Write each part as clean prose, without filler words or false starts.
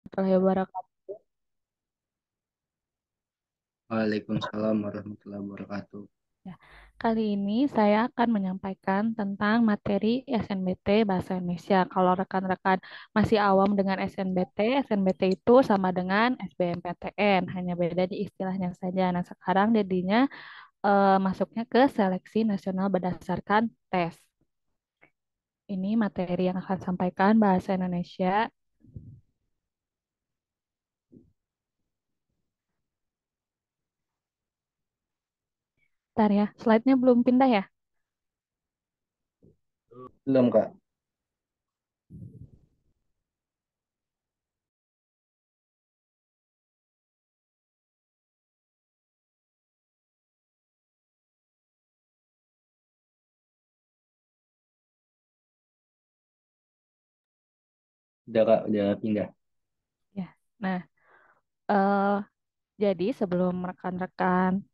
Warahmatullahi wabarakatuh. Waalaikumsalam warahmatullahi wabarakatuh. Ya. Kali ini saya akan menyampaikan tentang materi SNBT Bahasa Indonesia. Kalau rekan-rekan masih awam dengan SNBT, SNBT itu sama dengan SBMPTN, hanya beda di istilahnya saja. Nah, sekarang jadinya masuknya ke seleksi nasional berdasarkan tes. Ini materi yang akan sampaikan Bahasa Indonesia. Bentar ya, slide-nya belum pindah ya? Belum, Kak. Udah, Kak. Udah pindah. Ya. Nah, eh, jadi sebelum rekan-rekan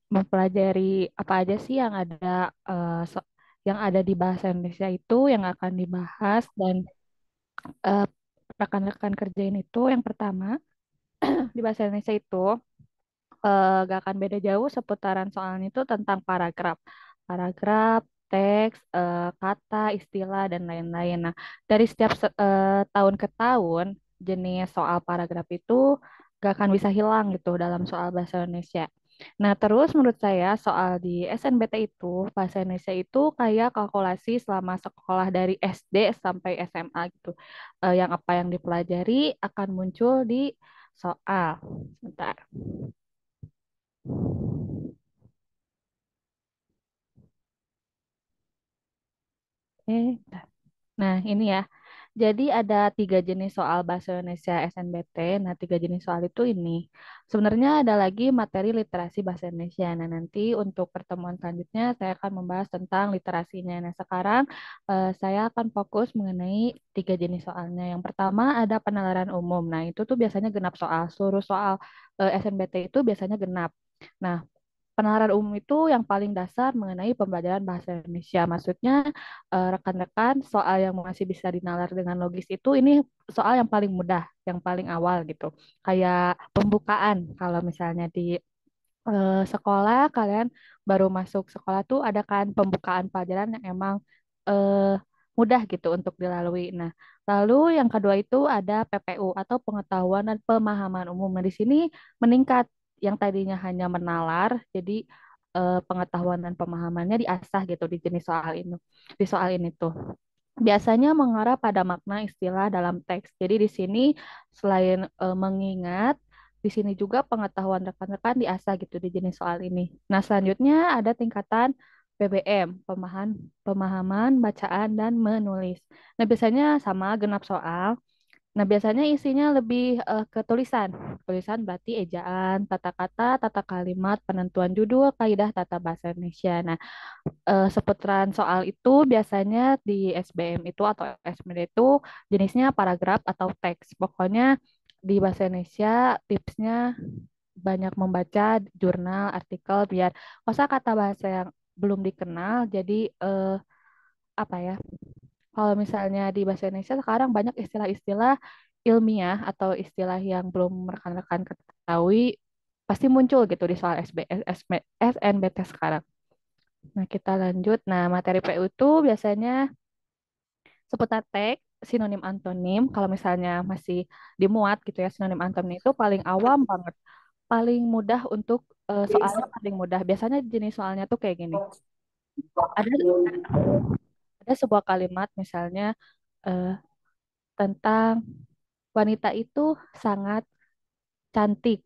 mempelajari apa aja sih yang ada yang ada di bahasa Indonesia itu yang akan dibahas dan eh, rekan-rekan kerjain itu yang pertama di bahasa Indonesia itu gak akan beda jauh seputaran soalnya itu tentang paragraf, paragraf, teks, kata, istilah dan lain-lain. Nah, dari setiap tahun ke tahun jenis soal paragraf itu gak akan bisa hilang gitu dalam soal bahasa Indonesia. Nah, terus menurut saya soal di SNBT itu, bahasa Indonesia itu kayak kalkulasi selama sekolah dari SD sampai SMA gitu. Yang apa yang dipelajari akan muncul di soal. Sebentar. Bentar. Nah, ini ya. Jadi ada tiga jenis soal bahasa Indonesia SNBT. Nah, tiga jenis soal itu ini. Sebenarnya ada lagi materi literasi bahasa Indonesia. Nah, nanti untuk pertemuan selanjutnya saya akan membahas tentang literasinya. Nah, sekarang saya akan fokus mengenai tiga jenis soalnya. Yang pertama ada penalaran umum. Nah, itu tuh biasanya genap soal. Seluruh soal SNBT itu biasanya genap. Nah, penalaran umum itu yang paling dasar mengenai pembelajaran bahasa Indonesia. Maksudnya rekan-rekan soal yang masih bisa dinalar dengan logis itu ini soal yang paling mudah, yang paling awal gitu. Kayak pembukaan kalau misalnya di sekolah kalian baru masuk sekolah tuh ada kan pembukaan pelajaran yang emang eh, mudah gitu untuk dilalui. Nah, lalu yang kedua itu ada PPU atau pengetahuan dan pemahaman umum. Nah, di sini meningkat yang tadinya hanya menalar, jadi pengetahuan dan pemahamannya diasah gitu di jenis soal ini. Di soal ini tuh biasanya mengarah pada makna istilah dalam teks. Jadi di sini selain mengingat, di sini juga pengetahuan rekan-rekan diasah gitu di jenis soal ini. Nah, selanjutnya ada tingkatan PBM, pemahaman, bacaan, dan menulis. Nah, biasanya sama genap soal. Nah, biasanya isinya lebih ke tulisan. Tulisan berarti ejaan, tata kata, tata kalimat, penentuan judul, kaidah tata bahasa Indonesia. Nah, seputaran soal itu biasanya di SBM itu atau SMD itu jenisnya paragraf atau teks. Pokoknya di bahasa Indonesia tipsnya banyak membaca jurnal, artikel biar kosakata bahasa yang belum dikenal jadi apa ya? Kalau misalnya di bahasa Indonesia sekarang banyak istilah-istilah ilmiah atau istilah yang belum rekan-rekan ketahui pasti muncul gitu di soal SNBT sekarang. Nah, kita lanjut. Nah, materi PU itu biasanya seputar teks, sinonim antonim. Kalau misalnya masih dimuat gitu ya, sinonim antonim itu paling awam banget. Paling mudah untuk soalnya paling mudah. Biasanya jenis soalnya tuh kayak gini. Ada ada sebuah kalimat misalnya eh, tentang wanita itu sangat cantik.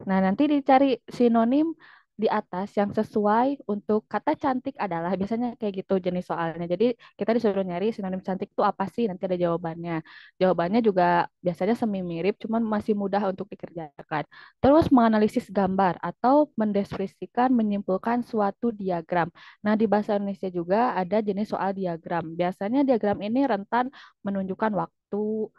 Nah, nanti dicari sinonim di atas yang sesuai untuk kata cantik adalah biasanya kayak gitu jenis soalnya. Jadi kita disuruh nyari sinonim cantik itu apa sih? Nanti ada jawabannya. Jawabannya juga biasanya semi mirip, cuman masih mudah untuk dikerjakan. Terus menganalisis gambar atau mendeskripsikan, menyimpulkan suatu diagram. Nah, di bahasa Indonesia juga ada jenis soal diagram. Biasanya diagram ini rentan menunjukkan waktu,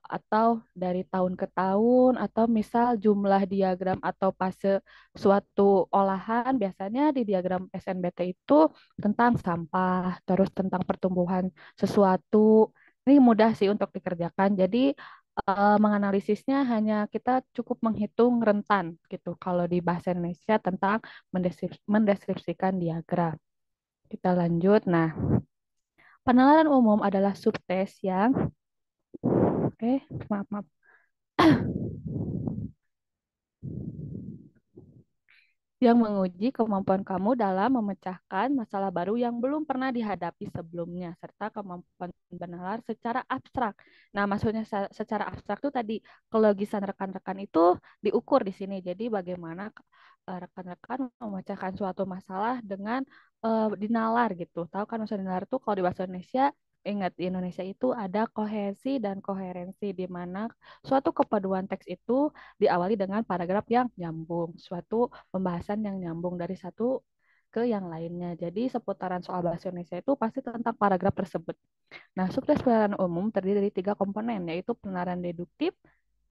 atau dari tahun ke tahun atau misal jumlah diagram atau fase suatu olahan biasanya di diagram SNBT itu tentang sampah terus tentang pertumbuhan sesuatu ini mudah sih untuk dikerjakan jadi menganalisisnya hanya kita cukup menghitung rentan gitu. Kalau di bahasa Indonesia tentang mendeskripsikan diagram. Kita lanjut. Nah, penalaran umum adalah subtes yang maaf maaf yang menguji kemampuan kamu dalam memecahkan masalah baru yang belum pernah dihadapi sebelumnya, serta kemampuan bernalar secara abstrak. Nah, maksudnya secara abstrak itu tadi kelogisan rekan-rekan itu diukur di sini. Jadi bagaimana rekan-rekan memecahkan suatu masalah dengan dinalar gitu. Tahu kan maksud dinalar itu kalau di bahasa Indonesia, ingat di Indonesia itu ada kohesi dan koherensi di mana suatu kepaduan teks itu diawali dengan paragraf yang nyambung, suatu pembahasan yang nyambung dari satu ke yang lainnya. Jadi seputaran soal bahasa Indonesia itu pasti tentang paragraf tersebut. Nah, subtes penalaran umum terdiri dari tiga komponen, yaitu penalaran deduktif,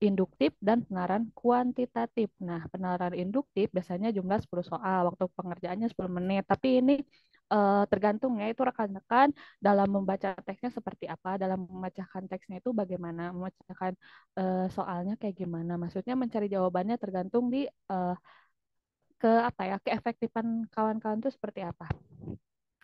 induktif, dan penalaran kuantitatif. Nah, penalaran induktif biasanya jumlah 10 soal, waktu pengerjaannya 10 menit. Tapi ini tergantung ya, itu rekan-rekan dalam membaca teksnya seperti apa, dalam memecahkan teksnya itu bagaimana, memecahkan soalnya kayak gimana. Maksudnya mencari jawabannya tergantung di ke apa ya, keefektifan kawan-kawan itu seperti apa.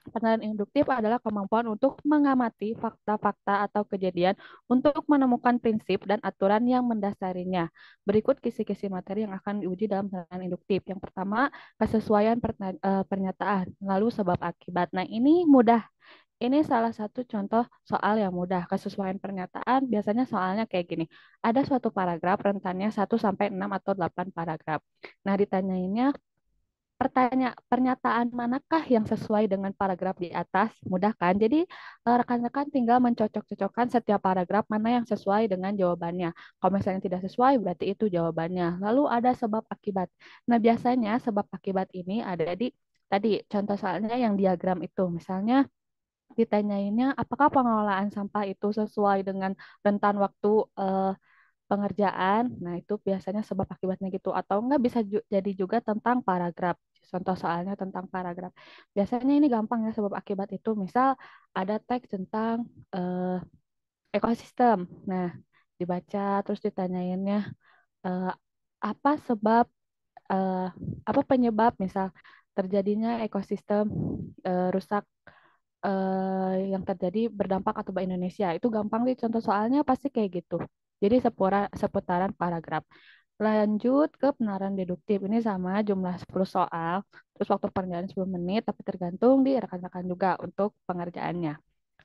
Penilaian induktif adalah kemampuan untuk mengamati fakta-fakta atau kejadian untuk menemukan prinsip dan aturan yang mendasarinya. Berikut kisi-kisi materi yang akan diuji dalam penilaian induktif. Yang pertama, kesesuaian pernyataan, lalu sebab akibat. Nah, ini mudah. Ini salah satu contoh soal yang mudah. Kesesuaian pernyataan biasanya soalnya kayak gini. Ada suatu paragraf rentannya 1 sampai 6 atau 8 paragraf. Nah, ditanyainnya pernyataan manakah yang sesuai dengan paragraf di atas? Mudah kan? Jadi rekan-rekan tinggal mencocok-cocokkan setiap paragraf mana yang sesuai dengan jawabannya. Kalau misalnya tidak sesuai, berarti itu jawabannya. Lalu ada sebab akibat. Nah, biasanya sebab akibat ini ada di tadi contoh soalnya yang diagram itu. Misalnya ditanyainnya apakah pengelolaan sampah itu sesuai dengan rentan waktu pengerjaan. Nah, itu biasanya sebab akibatnya gitu. Atau enggak bisa jadi juga tentang paragraf. Contoh soalnya tentang paragraf. Biasanya ini gampang ya sebab akibat itu. Misal ada teks tentang ekosistem. Nah, dibaca terus ditanyainnya eh, apa sebab eh, apa penyebab misal terjadinya ekosistem rusak yang terjadi berdampak atau di Indonesia. Itu gampang sih contoh soalnya pasti kayak gitu. Jadi seputaran paragraf. Lanjut ke penalaran deduktif. Ini sama jumlah 10 soal. Terus waktu pengerjaan 10 menit, tapi tergantung di rekan-rekan juga untuk pengerjaannya.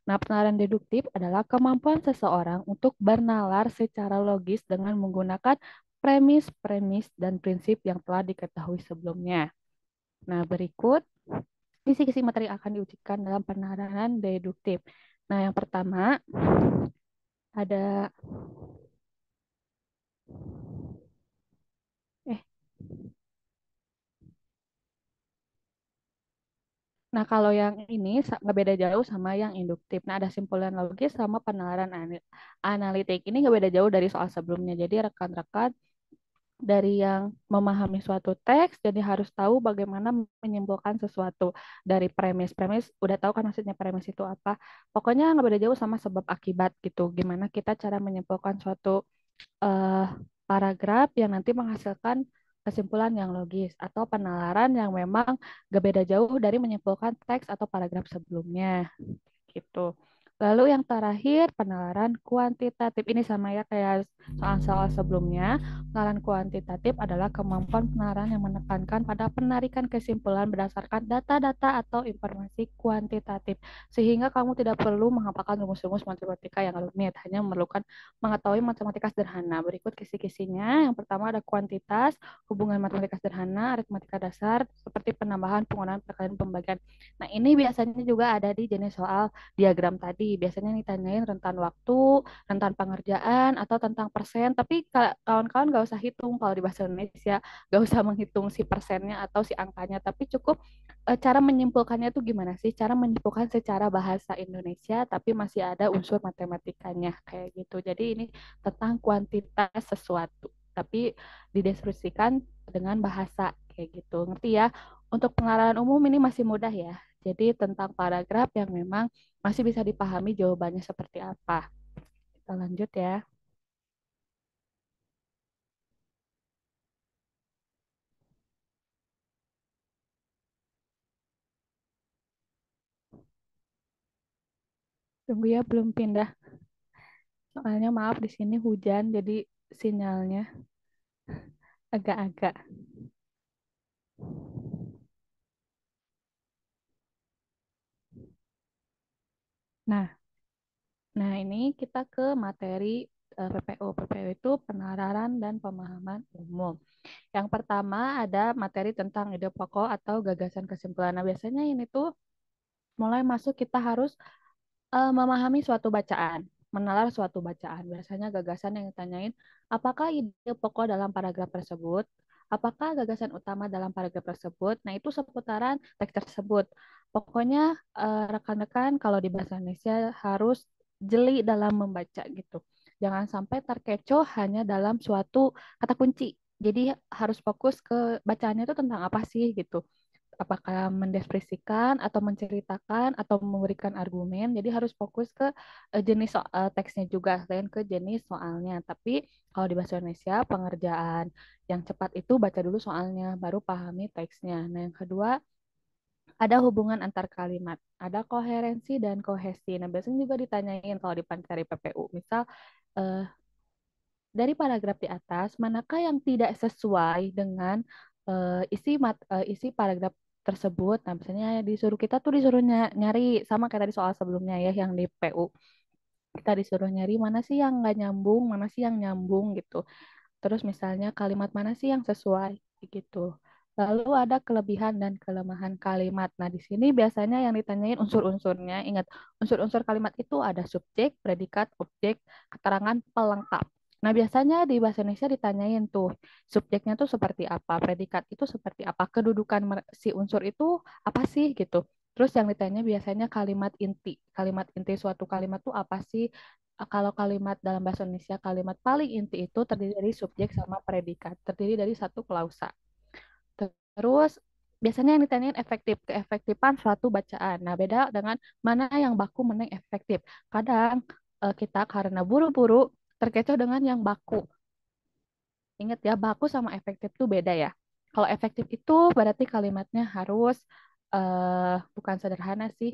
Nah, penalaran deduktif adalah kemampuan seseorang untuk bernalar secara logis dengan menggunakan premis-premis dan prinsip yang telah diketahui sebelumnya. Nah, berikut kisi-kisi materi yang akan diujikan dalam penalaran deduktif. Nah, yang pertama ada eh Nah, kalau yang ini nggak beda jauh sama yang induktif. Nah, ada simpulan logis sama penalaran analitik. Ini nggak beda jauh dari soal sebelumnya. Jadi rekan-rekan dari yang memahami suatu teks, jadi harus tahu bagaimana menyimpulkan sesuatu dari premis. Udah tahu kan maksudnya premis itu apa. Pokoknya nggak beda jauh sama sebab akibat gitu. Gimana kita cara menyimpulkan suatu eh, paragraf yang nanti menghasilkan kesimpulan yang logis atau penalaran yang memang gak beda jauh dari menyimpulkan teks atau paragraf sebelumnya gitu. Lalu yang terakhir penalaran kuantitatif ini sama ya kayak soal-soal sebelumnya. Penalaran kuantitatif adalah kemampuan penalaran yang menekankan pada penarikan kesimpulan berdasarkan data-data atau informasi kuantitatif sehingga kamu tidak perlu menghafalkan rumus-rumus matematika yang rumit, hanya memerlukan mengetahui matematika sederhana. Berikut kisi-kisinya. Yang pertama ada kuantitas, hubungan matematika sederhana, aritmatika dasar seperti penambahan, penggunaan, perkalian, pembagian. Nah, ini biasanya juga ada di jenis soal diagram tadi. Biasanya ditanyain rentan waktu, rentan pengerjaan, atau tentang persen. Tapi kawan-kawan gak usah hitung kalau di bahasa Indonesia, gak usah menghitung si persennya atau si angkanya, tapi cukup cara menyimpulkannya tuh gimana sih? Cara menyimpulkan secara bahasa Indonesia, tapi masih ada unsur matematikanya kayak gitu. Jadi ini tentang kuantitas sesuatu, tapi dideskripsikan dengan bahasa kayak gitu. Ngerti ya? Untuk pengarahan umum ini masih mudah ya. Jadi tentang paragraf yang memang masih bisa dipahami jawabannya seperti apa. Kita lanjut ya. Tunggu ya, belum pindah. Soalnya maaf di sini hujan, jadi sinyalnya agak-agak. Nah, nah ini kita ke materi PPU. PPU itu penalaran dan pemahaman umum. Yang pertama ada materi tentang ide pokok atau gagasan kesimpulan. Nah, biasanya ini tuh mulai masuk kita harus memahami suatu bacaan, menalar suatu bacaan. Biasanya gagasan yang ditanyain, apakah ide pokok dalam paragraf tersebut? Apakah gagasan utama dalam paragraf tersebut? Nah, itu seputaran teks tersebut. Pokoknya rekan-rekan kalau di bahasa Indonesia harus jeli dalam membaca gitu. Jangan sampai terkecoh hanya dalam suatu kata kunci. Jadi harus fokus ke bacaannya itu tentang apa sih gitu, apakah mendeskripsikan atau menceritakan atau memberikan argumen. Jadi harus fokus ke jenis teksnya juga selain ke jenis soalnya. Tapi kalau di bahasa Indonesia pengerjaan yang cepat itu baca dulu soalnya baru pahami teksnya. Nah, yang kedua ada hubungan antar kalimat, ada koherensi dan kohesi. Nah, biasanya juga ditanyain kalau di Pancari PPU. Misal eh, dari paragraf di atas, manakah yang tidak sesuai dengan isi paragraf tersebut. Nah, misalnya disuruh kita tuh disuruh nyari sama kayak tadi soal sebelumnya ya yang di PU. Kita disuruh nyari mana sih yang nggak nyambung, mana sih yang nyambung gitu. Terus misalnya kalimat mana sih yang sesuai gitu. Lalu ada kelebihan dan kelemahan kalimat. Nah, di sini biasanya yang ditanyain unsur-unsurnya. Ingat, unsur-unsur kalimat itu ada subjek, predikat, objek, keterangan pelengkap. Nah, biasanya di bahasa Indonesia ditanyain tuh, subjeknya tuh seperti apa, predikat itu seperti apa, kedudukan si unsur itu apa sih gitu. Terus yang ditanya biasanya kalimat inti. Kalimat inti suatu kalimat tuh apa sih? Kalau kalimat dalam bahasa Indonesia, kalimat paling inti itu terdiri dari subjek sama predikat, terdiri dari satu klausa. Terus biasanya yang ditanyain efektif, keefektifan suatu bacaan. Nah, beda dengan mana yang baku, mana yang efektif. Kadang kita karena buru-buru terkecoh dengan yang baku. Ingat ya, baku sama efektif itu beda ya. Kalau efektif itu berarti kalimatnya harus bukan sederhana sih,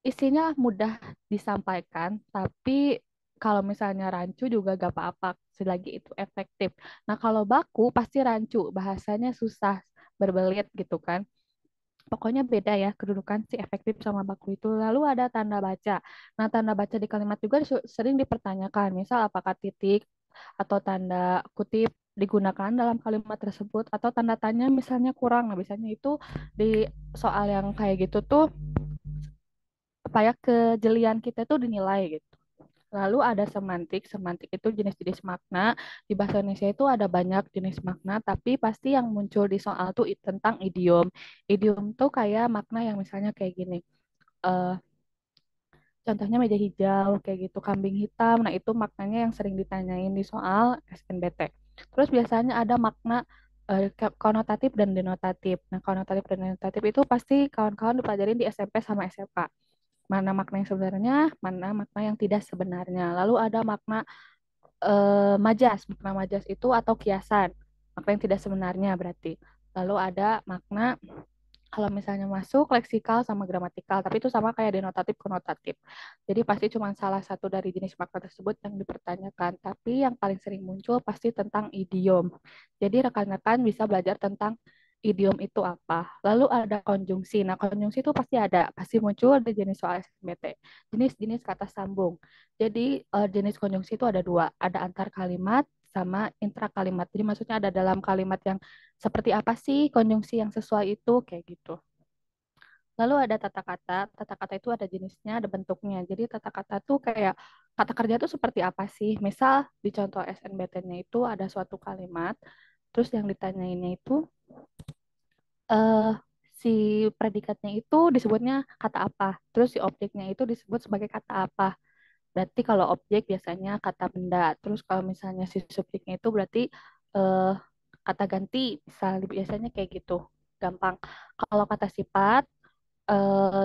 isinya mudah disampaikan, tapi kalau misalnya rancu juga gak apa-apa, selagi itu efektif. Nah, kalau baku pasti rancu, bahasanya susah, berbelit gitu kan. Pokoknya beda ya kedudukan si efektif sama baku itu. Lalu ada tanda baca. Nah, tanda baca di kalimat juga sering dipertanyakan. Misal apakah titik atau tanda kutip digunakan dalam kalimat tersebut atau tanda tanya misalnya kurang. Nah, biasanya itu di soal yang kayak gitu tuh supaya kejelian kita tuh dinilai gitu. Lalu ada semantik. Semantik itu jenis-jenis makna. Di bahasa Indonesia itu ada banyak jenis makna, tapi pasti yang muncul di soal tuh tentang idiom. Idiom tuh kayak makna yang misalnya kayak gini. Eh, Contohnya meja hijau, kayak gitu, kambing hitam. Nah, itu maknanya yang sering ditanyain di soal SNBT. Terus biasanya ada makna konotatif dan denotatif. Nah, konotatif dan denotatif itu pasti kawan-kawan dipelajarin di SMP sama SMK. Mana makna yang sebenarnya, mana makna yang tidak sebenarnya. Lalu ada makna majas. Makna majas itu atau kiasan. Makna yang tidak sebenarnya berarti. Lalu ada makna kalau misalnya masuk leksikal sama gramatikal, tapi itu sama kayak denotatif konotatif. Jadi pasti cuma salah satu dari jenis makna tersebut yang dipertanyakan. Tapi yang paling sering muncul pasti tentang idiom. Jadi rekan-rekan bisa belajar tentang idiom itu apa. Lalu ada konjungsi. Nah, konjungsi itu pasti ada, pasti muncul di jenis soal SNBT. Jenis-jenis kata sambung. Jadi jenis konjungsi itu ada dua, ada antar kalimat sama intra kalimat. Jadi maksudnya ada dalam kalimat yang seperti apa sih konjungsi yang sesuai itu kayak gitu. Lalu ada tata kata. Tata kata itu ada jenisnya, ada bentuknya. Jadi tata kata tuh kayak kata kerja tuh seperti apa sih? Misal di contoh SNBT-nya itu ada suatu kalimat, terus yang ditanyainnya itu eh si predikatnya itu disebutnya kata apa, terus si objeknya itu disebut sebagai kata apa. Berarti kalau objek biasanya kata benda. Terus kalau misalnya si subjeknya itu berarti eh, kata ganti. Misal biasanya kayak gitu. Gampang. Kalau kata sifat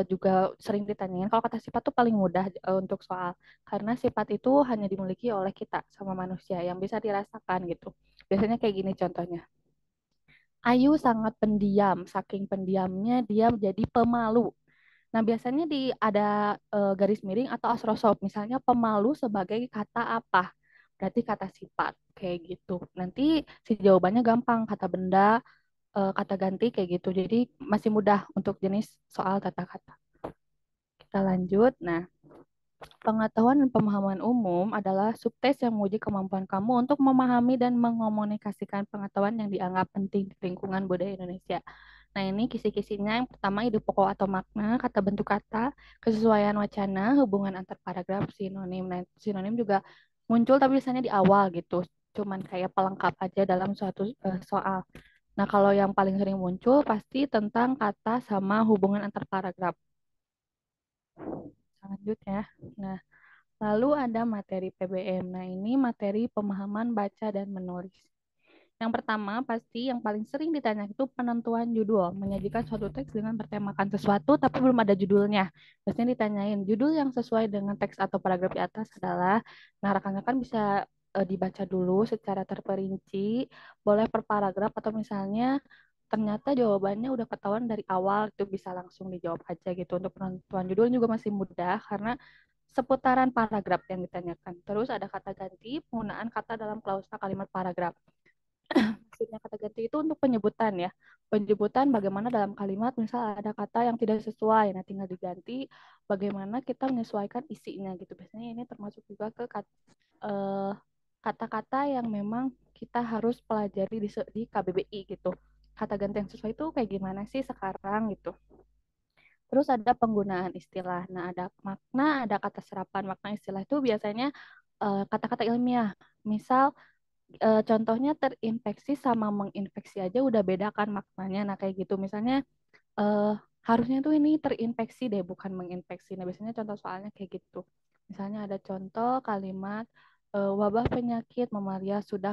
juga sering ditanyain. Kalau kata sifat tuh paling mudah untuk soal. Karena sifat itu hanya dimiliki oleh kita sama manusia yang bisa dirasakan gitu. Biasanya kayak gini contohnya. Ayu sangat pendiam. Saking pendiamnya dia menjadi pemalu. Nah, biasanya ada garis miring atau astrosop. Misalnya pemalu sebagai kata apa? Berarti kata sifat kayak gitu. Nanti si jawabannya gampang, kata benda, kata ganti kayak gitu. Jadi masih mudah untuk jenis soal tata kata. Kita lanjut. Nah, pengetahuan dan pemahaman umum adalah subtes yang menguji kemampuan kamu untuk memahami dan mengomunikasikan pengetahuan yang dianggap penting di lingkungan budaya Indonesia. Nah, ini kisi-kisinya. Yang pertama, ide pokok atau makna, kata bentuk kata, kesesuaian wacana, hubungan antar paragraf, sinonim. Nah, sinonim juga muncul tapi biasanya di awal gitu. Cuman kayak pelengkap aja dalam suatu soal. Nah, kalau yang paling sering muncul pasti tentang kata sama hubungan antar paragraf. Selanjutnya. Nah, lalu ada materi PBM. Nah, ini materi pemahaman baca dan menulis. Yang pertama, pasti yang paling sering ditanya itu penentuan judul. Menyajikan suatu teks dengan bertemakan sesuatu, tapi belum ada judulnya. Biasanya ditanyain, judul yang sesuai dengan teks atau paragraf di atas adalah, nah rekan-rekan bisa dibaca dulu secara terperinci, boleh per paragraf, atau misalnya ternyata jawabannya udah ketahuan dari awal, itu bisa langsung dijawab aja gitu. Untuk penentuan judul juga masih mudah, karena seputaran paragraf yang ditanyakan. Terus ada kata ganti, penggunaan kata dalam klausa kalimat paragraf. Maksudnya kata ganti itu untuk penyebutan ya. Penyebutan bagaimana dalam kalimat misal ada kata yang tidak sesuai, nah tinggal diganti bagaimana kita menyesuaikan isinya gitu. Biasanya ini termasuk juga ke eh, kata-kata yang memang kita harus pelajari di KBBI gitu. Kata ganti yang sesuai itu kayak gimana sih sekarang gitu. Terus ada penggunaan istilah. Nah, ada makna, ada kata serapan. Makna istilah itu biasanya kata-kata ilmiah. Misal contohnya terinfeksi sama menginfeksi aja udah beda kan maknanya. Nah, kayak gitu. Misalnya eh, harusnya tuh ini terinfeksi deh, bukan menginfeksi. Nah, biasanya contoh soalnya kayak gitu. Misalnya ada contoh kalimat wabah penyakit mamalia sudah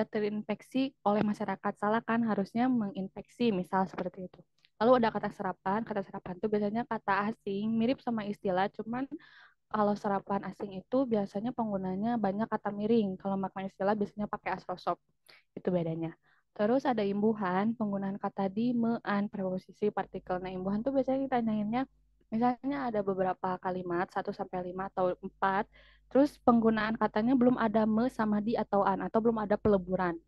terinfeksi oleh masyarakat. Salah kan harusnya menginfeksi, misal seperti itu. Lalu ada kata serapan. Kata serapan itu biasanya kata asing, mirip sama istilah, cuman kalau serapan asing itu biasanya penggunanya banyak kata miring. Kalau makna istilah biasanya pakai astrosop. Itu bedanya. Terus ada imbuhan, penggunaan kata di, me, an, preposisi, partikel. Nah, imbuhan tuh biasanya ditanyainnya, misalnya ada beberapa kalimat, 1 sampai 5 atau 4, terus penggunaan katanya belum ada me sama di atau an, atau belum ada peleburan.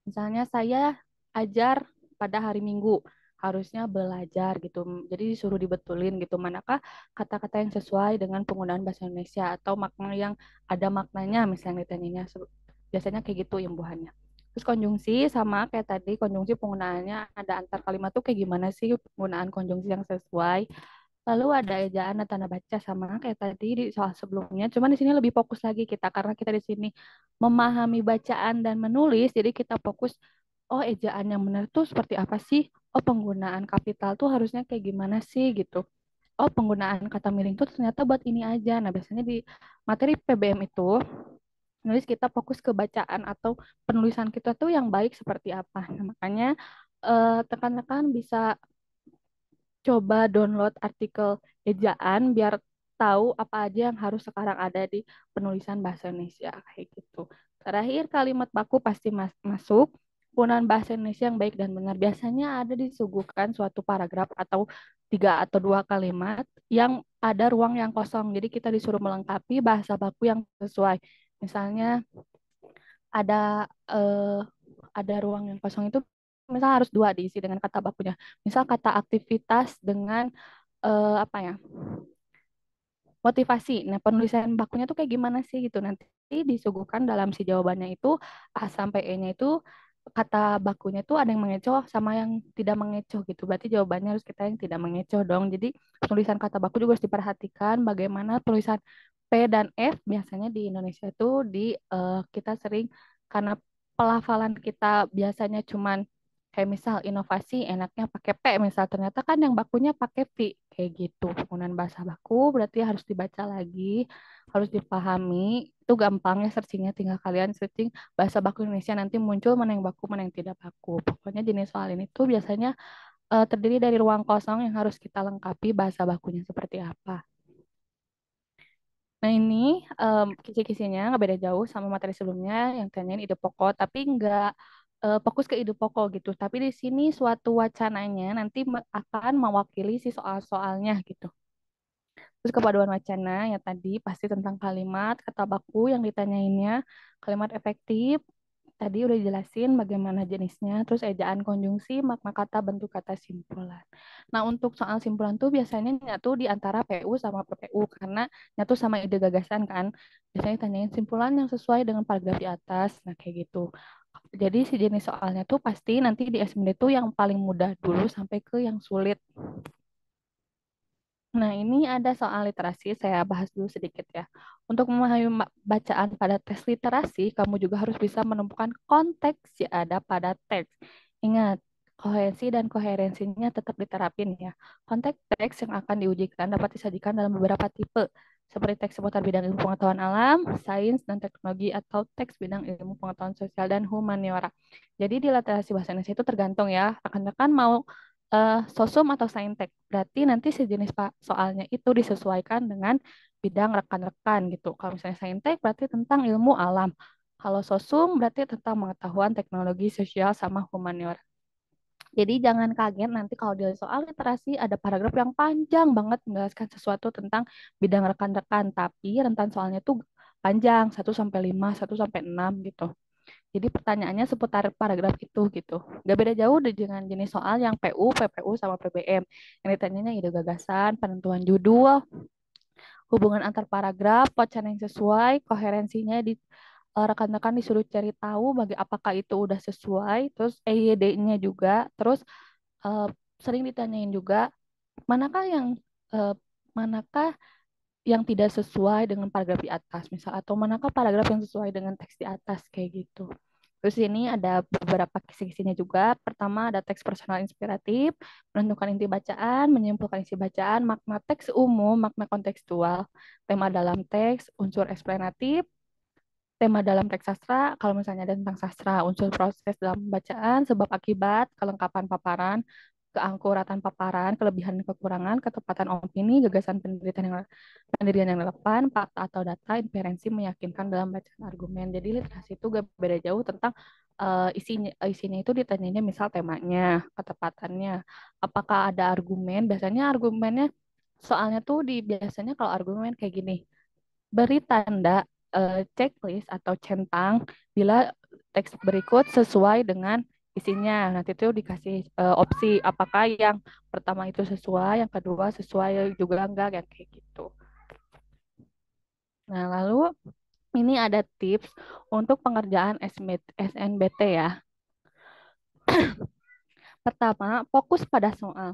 Misalnya saya ajar pada hari Minggu, harusnya belajar gitu. Jadi disuruh dibetulin gitu. Manakah kata-kata yang sesuai dengan penggunaan bahasa Indonesia atau makna yang ada maknanya misalnya ditanyanya. Biasanya kayak gitu imbuhannya. Terus konjungsi sama kayak tadi, konjungsi penggunaannya ada antar kalimat tuh kayak gimana sih penggunaan konjungsi yang sesuai. Lalu ada ejaan dan tanda baca sama kayak tadi di soal sebelumnya. Cuman di sini lebih fokus lagi kita karena kita di sini memahami bacaan dan menulis. Jadi kita fokus, oh ejaan yang benar tuh seperti apa sih? Oh penggunaan kapital tuh harusnya kayak gimana sih gitu. Oh penggunaan kata miring tuh ternyata buat ini aja. Nah biasanya di materi PBM itu nulis kita fokus ke bacaan atau penulisan kita tuh yang baik seperti apa. Nah, makanya tekan-tekan bisa coba download artikel ejaan biar tahu apa aja yang harus sekarang ada di penulisan bahasa Indonesia kayak gitu. Terakhir kalimat baku pasti masuk. Penggunaan bahasa Indonesia yang baik dan benar biasanya ada disuguhkan suatu paragraf atau 3 atau 2 kalimat yang ada ruang yang kosong. Jadi kita disuruh melengkapi bahasa baku yang sesuai. Misalnya eh, ada ruang yang kosong itu misal harus 2 diisi dengan kata bakunya. Misal kata aktivitas dengan apa ya, motivasi. Nah, penulisan bakunya tuh kayak gimana sih gitu. Nanti disuguhkan dalam si jawabannya itu A sampai E-nya itu kata bakunya tuh ada yang mengecoh sama yang tidak mengecoh gitu. Berarti jawabannya harus kita yang tidak mengecoh dong. Jadi penulisan kata baku juga harus diperhatikan bagaimana tulisan P dan F biasanya di Indonesia itu kita sering karena pelafalan kita biasanya cuman kayak misal inovasi enaknya pakai P misal ternyata kan yang bakunya pakai V kayak gitu. Penggunaan bahasa baku berarti harus dibaca lagi, harus dipahami. Itu gampangnya searchingnya tinggal kalian searching bahasa baku Indonesia nanti muncul mana yang baku mana yang tidak baku. Pokoknya jenis soal ini tuh biasanya terdiri dari ruang kosong yang harus kita lengkapi bahasa bakunya seperti apa. Nah ini kisi-kisinya nggak beda jauh sama materi sebelumnya yang tanyain ide pokok, tapi nggak fokus ke ide pokok gitu. Tapi di sini suatu wacananya nanti akan mewakili si soal-soalnya gitu. Terus kepaduan wacana ya tadi pasti tentang kalimat, kata baku yang ditanyainnya, kalimat efektif, tadi udah dijelasin bagaimana jenisnya, terus ejaan konjungsi, makna kata, bentuk kata, simpulan. Nah, untuk soal simpulan tuh biasanya nyatu di antara PU sama PPU karena nyatu sama ide gagasan kan. Biasanya tanyain simpulan yang sesuai dengan paragraf di atas. Nah, kayak gitu. Jadi si jenis soalnya tuh pasti nanti di SMD tuh yang paling mudah dulu sampai ke yang sulit. Nah, ini ada soal literasi, saya bahas dulu sedikit ya. Untuk memahami bacaan pada tes literasi, kamu juga harus bisa menemukan konteks yang ada pada teks. Ingat, koherensi dan koherensinya tetap diterapin ya. Konteks teks yang akan diujikan dapat disajikan dalam beberapa tipe, seperti teks seputar bidang ilmu pengetahuan alam, sains, dan teknologi, atau teks bidang ilmu pengetahuan sosial dan humaniora. Jadi di literasi bahasa Indonesia itu tergantung ya, rekan-rekan mau sosum atau saintek. Berarti nanti sejenis soalnya itu disesuaikan dengan bidang rekan-rekan gitu. Kalau misalnya saintek berarti tentang ilmu alam. Kalau sosum berarti tentang pengetahuan teknologi sosial sama humaniora. Jadi jangan kaget nanti kalau di soal literasi ada paragraf yang panjang banget menjelaskan sesuatu tentang bidang rekan-rekan, tapi rentan soalnya tuh panjang 1 sampai 5, 1 sampai 6 gitu. Jadi pertanyaannya seputar paragraf itu gitu. Gak beda jauh dengan jenis soal yang PU, PPU, sama PBM. Yang ditanyanya ide gagasan, penentuan judul, hubungan antar paragraf, wacana yang sesuai, koherensinya di rekan-rekan disuruh cari tahu bagi apakah itu udah sesuai, terus EYD-nya juga, terus eh, sering ditanyain juga manakah yang eh, manakah yang tidak sesuai dengan paragraf di atas, misal atau manakah paragraf yang sesuai dengan teks di atas kayak gitu. Terus ini ada beberapa kisi-kisinya juga. Pertama ada teks personal inspiratif, menentukan inti bacaan, menyimpulkan isi bacaan, makna teks umum, makna kontekstual, tema dalam teks, unsur eksplanatif, tema dalam teks sastra, kalau misalnya ada tentang sastra, unsur proses dalam bacaan, sebab akibat, kelengkapan paparan, keangkuratan paparan, kelebihan dan kekurangan, ketepatan opini, gagasan pendirian yang relevan, fakta atau data, inferensi meyakinkan dalam bacaan argumen. Jadi literasi itu gak beda jauh tentang isinya itu ditanyanya misal temanya, ketepatannya, apakah ada argumen, biasanya argumennya soalnya tuh biasanya kalau argumen kayak gini, beri tanda checklist atau centang bila teks berikut sesuai dengan isinya. Nanti itu dikasih opsi apakah yang pertama itu sesuai, yang kedua sesuai juga enggak, yang kayak gitu. Nah, lalu ini ada tips untuk pengerjaan SNBT ya. Pertama, fokus pada soal.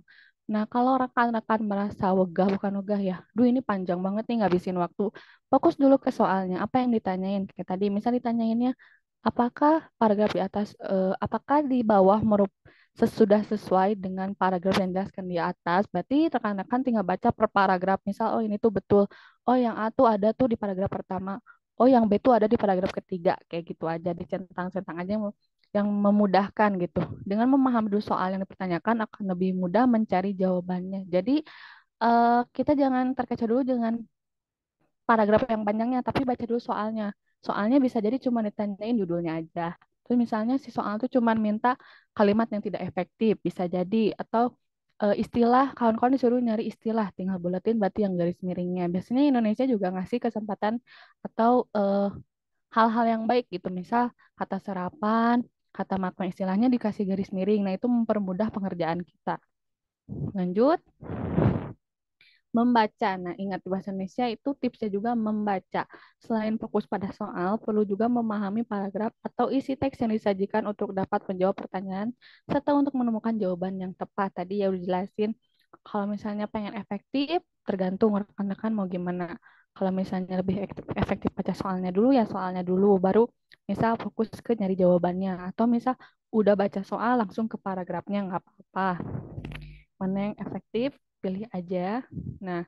Nah, kalau rekan-rekan merasa wegah, bukan wegah ya, duh ini panjang banget nih ngabisin waktu. Fokus dulu ke soalnya, apa yang ditanyain. Kayak tadi, misal ditanyainnya, apakah paragraf di atas, apakah di bawah sudah sesuai dengan paragraf yang dijelaskan di atas, berarti rekan-rekan tinggal baca per paragraf. Misal, oh ini tuh betul, oh yang A tuh ada tuh di paragraf pertama, oh yang B tuh ada di paragraf ketiga, kayak gitu aja, dicentang-centang aja yang memudahkan gitu. Dengan memahami dulu soal yang dipertanyakan akan lebih mudah mencari jawabannya. Jadi kita jangan terkecoh dulu dengan paragraf yang panjangnya, tapi baca dulu soalnya. Soalnya bisa jadi cuma ditanyain judulnya aja. Terus misalnya si soal tuh cuma minta kalimat yang tidak efektif, bisa jadi. Atau istilah, kawan-kawan disuruh nyari istilah, tinggal buletin berarti yang garis miringnya. Biasanya Indonesia juga ngasih kesempatan atau hal-hal yang baik gitu. Misal kata serapan, kata makna istilahnya dikasih garis miring. Nah, itu mempermudah pengerjaan kita. Lanjut, membaca. Nah, ingat di bahasa Indonesia itu tipsnya juga membaca. Selain fokus pada soal, perlu juga memahami paragraf atau isi teks yang disajikan untuk dapat menjawab pertanyaan serta untuk menemukan jawaban yang tepat. Tadi ya udah jelasin, kalau misalnya pengen efektif, tergantung rekan-rekan mau gimana. Kalau misalnya lebih efektif baca soalnya dulu, ya soalnya dulu. Baru misal fokus ke nyari jawabannya. Atau misal udah baca soal langsung ke paragrafnya, nggak apa-apa. Mana yang efektif, pilih aja. Nah,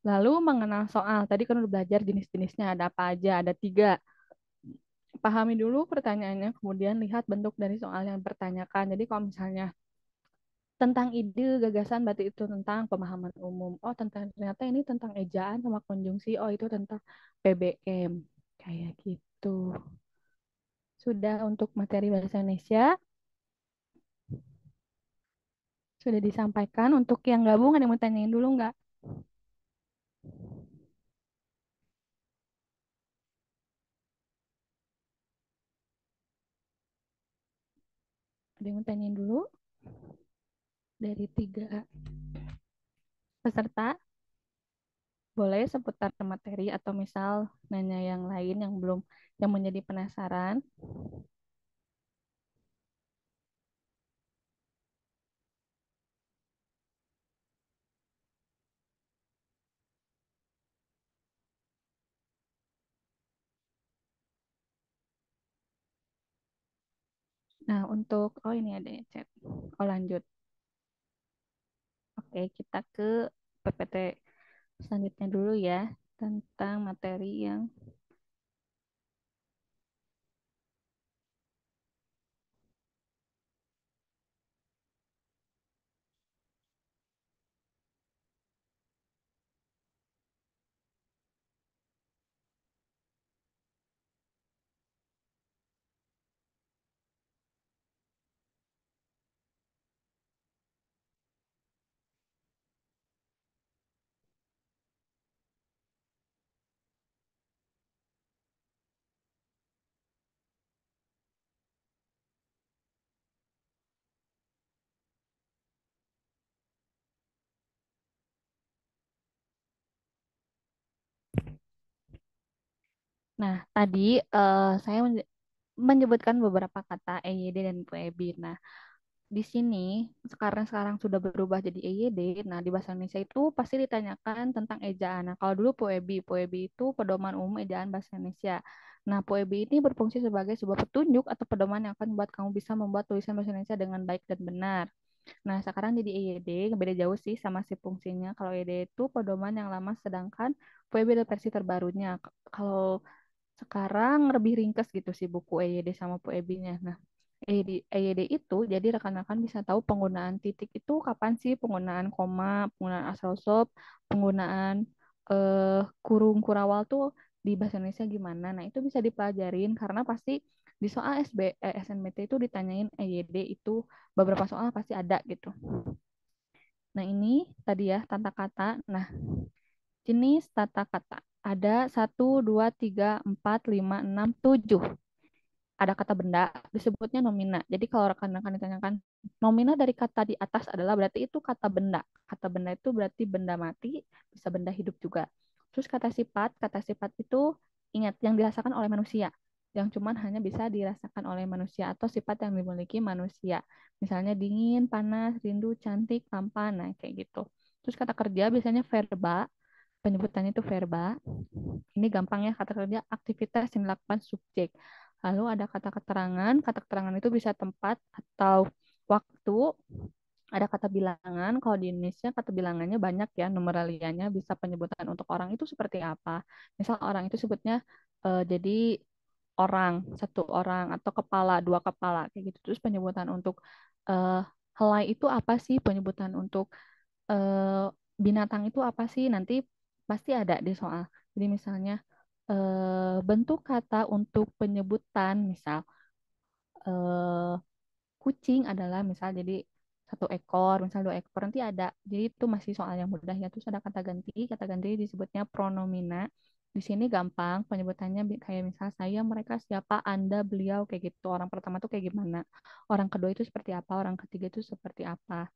lalu mengenal soal. Tadi kan udah belajar jenis-jenisnya ada apa aja. Ada 3. Pahami dulu pertanyaannya, kemudian lihat bentuk dari soal yang dipertanyakan. Jadi kalau misalnya tentang ide, gagasan, berarti itu tentang pemahaman umum. Oh, ternyata ini tentang ejaan sama konjungsi. Oh, itu tentang PBM. Kayak gitu. Sudah untuk materi bahasa Indonesia, sudah disampaikan. Untuk yang gabung, ada yang mau tanyain dulu nggak? Ada yang mau tanyain dulu dari tiga peserta? Boleh seputar materi atau misal nanya yang lain yang belum, yang menjadi penasaran. Nah, untuk, oh ini ada ya chat. Oh lanjut. Oke, kita ke PPT selanjutnya dulu ya, tentang materi yang, nah tadi saya menyebutkan beberapa kata EYD dan PEB. Nah, di sini sekarang sekarang sudah berubah jadi EYD. Nah, di bahasa Indonesia itu pasti ditanyakan tentang ejaan. Nah, kalau dulu POEB, POEB itu pedoman umum ejaan bahasa Indonesia. Nah, POEB ini berfungsi sebagai sebuah petunjuk atau pedoman yang akan membuat kamu bisa membuat tulisan bahasa Indonesia dengan baik dan benar. Nah, sekarang jadi EYD, beda jauh sih sama si fungsinya. Kalau EYD itu pedoman yang lama, sedangkan POEB adalah versi terbarunya. Kalau sekarang lebih ringkas gitu sih buku EYD sama POEB-nya. Nah, EYD itu jadi rekan-rekan bisa tahu penggunaan titik itu kapan sih, penggunaan koma, penggunaan asal stop, penggunaan kurung kurawal tuh di bahasa Indonesia gimana. Nah, itu bisa dipelajarin karena pasti di soal SNBT itu ditanyain EYD itu beberapa soal pasti ada gitu. Nah, ini tadi ya tata kata. Nah, jenis tata kata. Ada satu, 2, 3, 4, 5, 6, 7. Ada kata benda, disebutnya nomina. Jadi kalau rekan-rekan ditanyakan, nomina dari kata di atas adalah berarti itu kata benda. Kata benda itu berarti benda mati, bisa benda hidup juga. Terus kata sifat itu ingat yang dirasakan oleh manusia. Yang cuman hanya bisa dirasakan oleh manusia atau sifat yang dimiliki manusia. Misalnya dingin, panas, rindu, cantik, tampan, nah kayak gitu. Terus kata kerja biasanya verba, penyebutannya itu verba. Ini gampang ya, kata kerja aktivitas yang dilakukan subjek. Lalu ada kata keterangan itu bisa tempat atau waktu. Ada kata bilangan, kalau di Indonesia kata bilangannya banyak ya, numeralianya bisa penyebutan untuk orang itu seperti apa. Misal orang itu sebutnya jadi orang, satu orang, atau kepala, dua kepala, kayak gitu. Terus penyebutan untuk eh, helai itu apa sih? Penyebutan untuk eh, binatang itu apa sih? Nanti pasti ada di soal. Jadi misalnya bentuk kata untuk penyebutan, misal eh, kucing adalah misal jadi satu ekor, misal dua ekor, nanti ada. Jadi itu masih soal yang mudah ya. Terus ada kata ganti disebutnya pronomina. Di sini gampang penyebutannya kayak misal saya, mereka, siapa, Anda, beliau, kayak gitu. Orang pertama tuh kayak gimana? Orang kedua itu seperti apa? Orang ketiga itu seperti apa?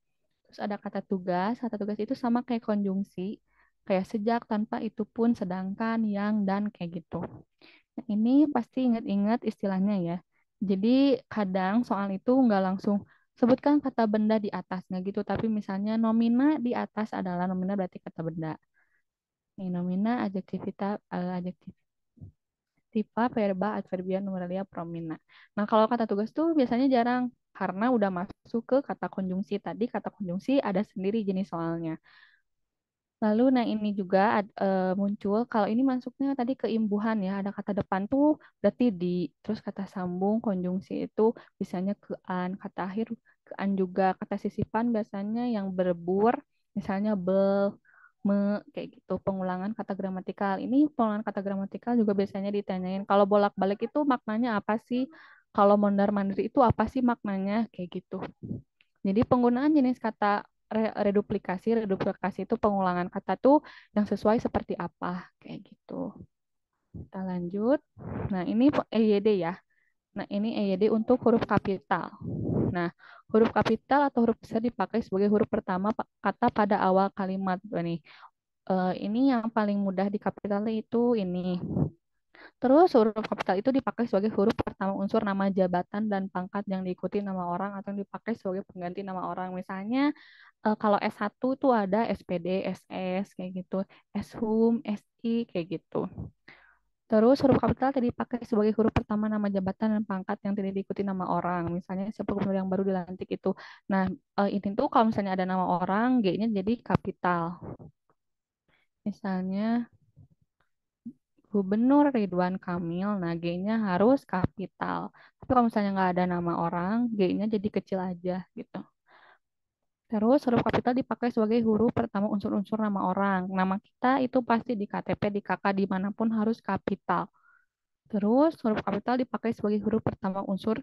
Terus ada kata tugas itu sama kayak konjungsi, kayak sejak, tanpa, itu pun, sedangkan, yang, dan kayak gitu. Nah, ini pasti ingat-ingat istilahnya ya. Jadi kadang soal itu nggak langsung sebutkan kata benda di atasnya gitu, tapi misalnya nomina di atas adalah nomina berarti kata benda. Nih, nomina, adjektiva, verba, adverbial, numeralia, promina. Nah, kalau kata tugas tuh biasanya jarang karena udah masuk ke kata konjungsi tadi. Kata konjungsi ada sendiri jenis soalnya. Lalu, nah ini juga muncul, kalau ini masuknya tadi ke imbuhan ya, ada kata depan tuh berarti di, terus kata sambung, konjungsi itu biasanya ke an, kata akhir ke an juga, kata sisipan biasanya yang berbur, misalnya bel, kayak gitu. Pengulangan kata gramatikal. Ini pengulangan kata gramatikal juga biasanya ditanyain. Kalau bolak-balik itu maknanya apa sih? Kalau mondar-mandir itu apa sih maknanya? Kayak gitu. Jadi penggunaan jenis kata reduplikasi, reduplikasi itu pengulangan kata tuh yang sesuai seperti apa? Kayak gitu. Kita lanjut. Nah, ini EYD ya. Nah, ini EYD untuk huruf kapital. Nah, huruf kapital atau huruf besar dipakai sebagai huruf pertama kata pada awal kalimat. Nih, ini yang paling mudah di kapital itu ini. Terus huruf kapital itu dipakai sebagai huruf pertama unsur nama jabatan dan pangkat yang diikuti nama orang atau yang dipakai sebagai pengganti nama orang. Misalnya kalau S1 itu ada SPD, SS kayak gitu, SHUM, SI kayak gitu. Terus huruf kapital tadi dipakai sebagai huruf pertama nama jabatan dan pangkat yang tidak diikuti nama orang. Misalnya siapa gubernur yang baru dilantik itu. Nah, ini tuh kalau misalnya ada nama orang, G-nya jadi kapital. Misalnya Gubernur Ridwan Kamil, nah G-nya harus kapital. Tapi kalau misalnya nggak ada nama orang, G-nya jadi kecil aja gitu. Terus huruf kapital dipakai sebagai huruf pertama unsur-unsur nama orang. Nama kita itu pasti di KTP, di KK, dimanapun harus kapital. Terus huruf kapital dipakai sebagai huruf pertama unsur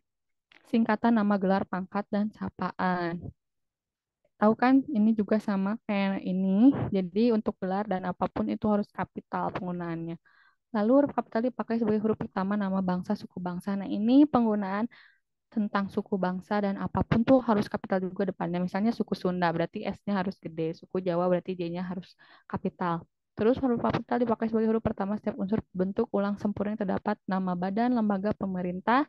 singkatan nama gelar pangkat dan sapaan. Tahu kan ini juga sama kayak ini. Jadi untuk gelar dan apapun itu harus kapital penggunaannya. Lalu huruf kapital dipakai sebagai huruf pertama nama bangsa, suku bangsa. Nah, ini penggunaan tentang suku bangsa dan apapun tuh harus kapital juga depannya. Misalnya suku Sunda berarti S-nya harus gede, suku Jawa berarti J-nya harus kapital. Terus huruf kapital dipakai sebagai huruf pertama setiap unsur bentuk ulang sempurna yang terdapat nama badan, lembaga pemerintah,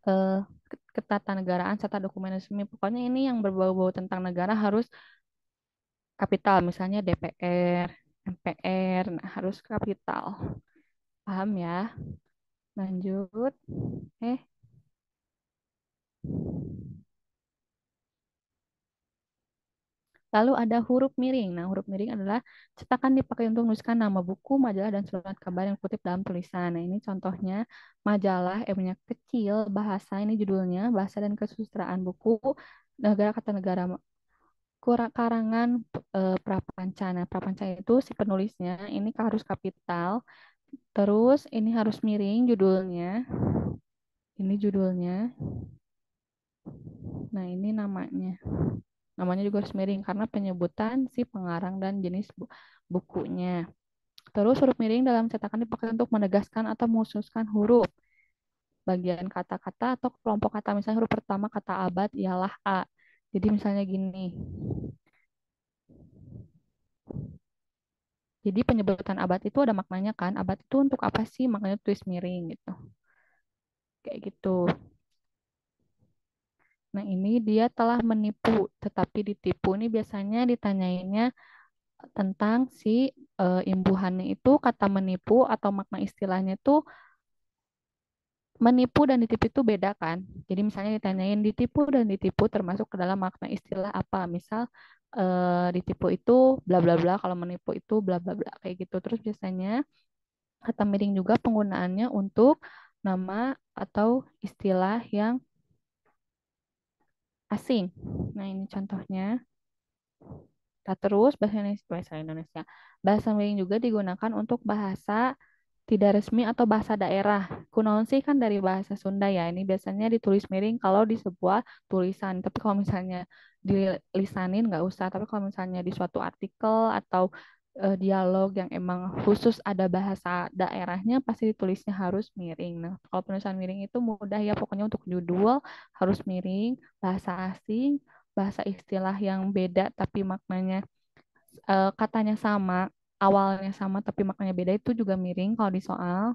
eh, ketatanegaraan serta dokumen resmi. Pokoknya ini yang berbau-bau tentang negara harus kapital. Misalnya DPR, MPR, nah harus kapital. Paham ya? Lanjut. Eh, Lalu ada huruf miring. Nah, huruf miring adalah cetakan dipakai untuk menuliskan nama buku, majalah, dan surat kabar yang kutip dalam tulisan. Nah, ini contohnya majalah, M-nya kecil, bahasa, ini judulnya, bahasa dan kesusastraan buku, negara kata negara, karangan prapanca. Nah, prapanca itu si penulisnya, ini harus kapital. Terus ini harus miring judulnya, ini judulnya. Nah, ini namanya. Namanya juga harus miring karena penyebutan si pengarang dan jenis bukunya. Terus huruf miring dalam cetakan dipakai untuk menegaskan atau menghususkan huruf, bagian kata-kata atau kelompok kata. Misalnya huruf pertama kata abad ialah A. Jadi misalnya gini. Jadi penyebutan abad itu ada maknanya kan. Abad itu untuk apa sih? Maknanya tulis miring gitu. Kayak gitu. Nah, ini dia telah menipu, tetapi ditipu. Ini biasanya ditanyainnya tentang si imbuhannya itu kata menipu atau makna istilahnya itu menipu dan ditipu itu beda kan. Jadi misalnya ditanyain ditipu dan ditipu termasuk ke dalam makna istilah apa. Misal ditipu itu bla bla bla, kalau menipu itu bla bla bla kayak gitu. Terus biasanya kata miring juga penggunaannya untuk nama atau istilah yang asing. Nah, ini contohnya. Nah, terus bahasa Indonesia. Bahasa miring juga digunakan untuk bahasa tidak resmi atau bahasa daerah. Kunaon sih kan dari bahasa Sunda ya. Ini biasanya ditulis miring kalau di sebuah tulisan. Tapi kalau misalnya dilisanin nggak usah. Tapi kalau misalnya di suatu artikel atau dialog yang emang khusus ada bahasa daerahnya, pasti ditulisnya harus miring. Nah, kalau penulisan miring itu mudah ya. Pokoknya untuk judul harus miring, bahasa asing, bahasa istilah yang beda tapi maknanya katanya sama, awalnya sama tapi maknanya beda itu juga miring kalau di soal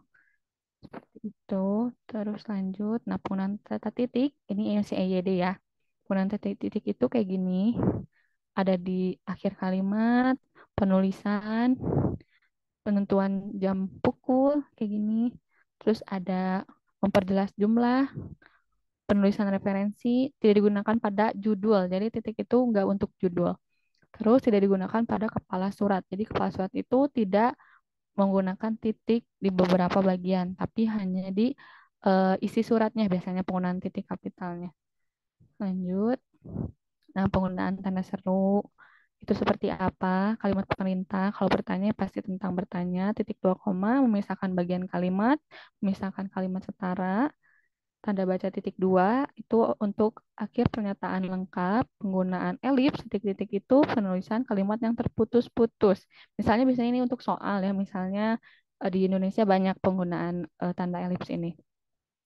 itu. Terus lanjut, nah penggunaan tata titik ini yang si EYD ya. Penggunaan titik-titik itu kayak gini, ada di akhir kalimat, penulisan, penentuan jam pukul kayak gini. Terus ada memperjelas jumlah, penulisan referensi tidak digunakan pada judul. Jadi titik itu enggak untuk judul. Terus tidak digunakan pada kepala surat. Jadi kepala surat itu tidak menggunakan titik di beberapa bagian, tapi hanya di isi suratnya biasanya penggunaan titik kapitalnya. Lanjut. Nah, penggunaan tanda seru itu seperti apa, kalimat perintah. Kalau bertanya pasti tentang bertanya, titik dua koma, memisahkan bagian kalimat, memisahkan kalimat setara, tanda baca titik dua itu untuk akhir pernyataan lengkap, penggunaan elips, titik-titik itu penulisan kalimat yang terputus-putus. Misalnya ini untuk soal ya, misalnya di Indonesia banyak penggunaan tanda elips ini.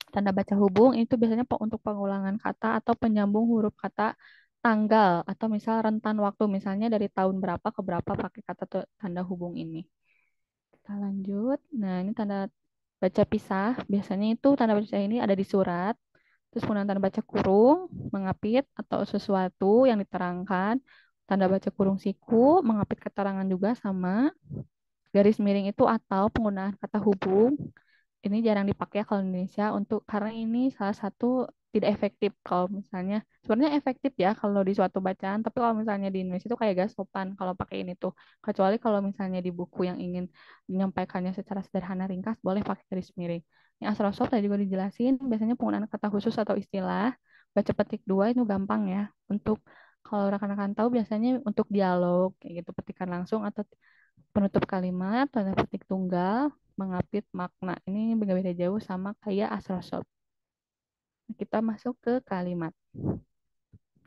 Tanda baca hubung itu biasanya untuk pengulangan kata atau penyambung huruf kata tanggal atau misal rentan waktu misalnya dari tahun berapa ke berapa pakai kata tanda hubung ini. Kita lanjut. Nah, ini tanda baca pisah. Biasanya itu tanda baca pisah ini ada di surat. Terus kemudian tanda baca kurung, mengapit atau sesuatu yang diterangkan. Tanda baca kurung siku, mengapit keterangan juga sama. Garis miring itu atau penggunaan kata hubung ini jarang dipakai kalau di Indonesia untuk karena ini salah satu tidak efektif kalau misalnya sebenarnya efektif ya kalau di suatu bacaan tapi kalau misalnya di Indonesia itu kayak gak sopan kalau pakai ini tuh kecuali kalau misalnya di buku yang ingin menyampaikannya secara sederhana ringkas boleh pakai garis miring. Yang asal tadi juga dijelasin biasanya penggunaan kata khusus atau istilah baca petik dua itu gampang ya untuk kalau rekan-rekan tahu biasanya untuk dialog kayak gitu petikan langsung atau penutup kalimat, tanda petik tunggal, mengapit makna. Ini beda-beda jauh sama kayak asrosop. Kita masuk ke kalimat.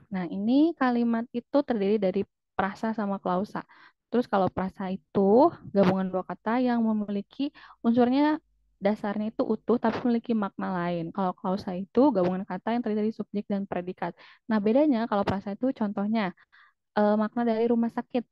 Nah, ini kalimat itu terdiri dari prasa sama klausa. Terus kalau prasa itu gabungan dua kata yang memiliki unsurnya dasarnya itu utuh tapi memiliki makna lain. Kalau klausa itu gabungan kata yang terdiri dari subjek dan predikat. Nah, bedanya kalau prasa itu contohnya makna dari rumah sakit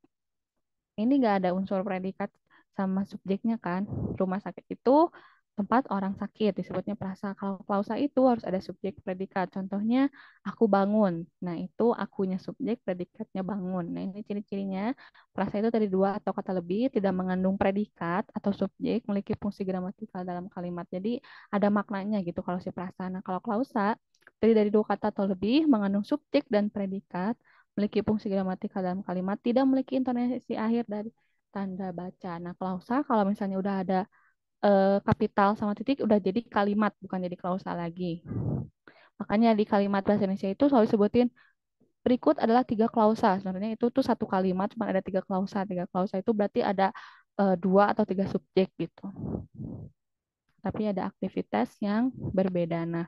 ini nggak ada unsur predikat sama subjeknya kan. Rumah sakit itu tempat orang sakit disebutnya prasa. Kalau klausa itu harus ada subjek predikat. Contohnya aku bangun. Nah, itu akunya subjek, predikatnya bangun. Nah, ini ciri-cirinya prasa itu dari dua atau kata lebih tidak mengandung predikat atau subjek, memiliki fungsi gramatikal dalam kalimat. Jadi ada maknanya gitu kalau si prasa. Nah, kalau klausa dari dua kata atau lebih mengandung subjek dan predikat memiliki fungsi gramatikal dalam kalimat, tidak memiliki intonasi akhir dari tanda baca. Nah, klausa kalau misalnya udah ada kapital sama titik udah jadi kalimat, bukan jadi klausa lagi. Makanya di kalimat bahasa Indonesia itu selalu sebutin berikut adalah tiga klausa. Sebenarnya itu tuh satu kalimat cuma ada tiga klausa. Tiga klausa itu berarti ada dua atau tiga subjek gitu. Tapi ada aktivitas yang berbeda. Nah,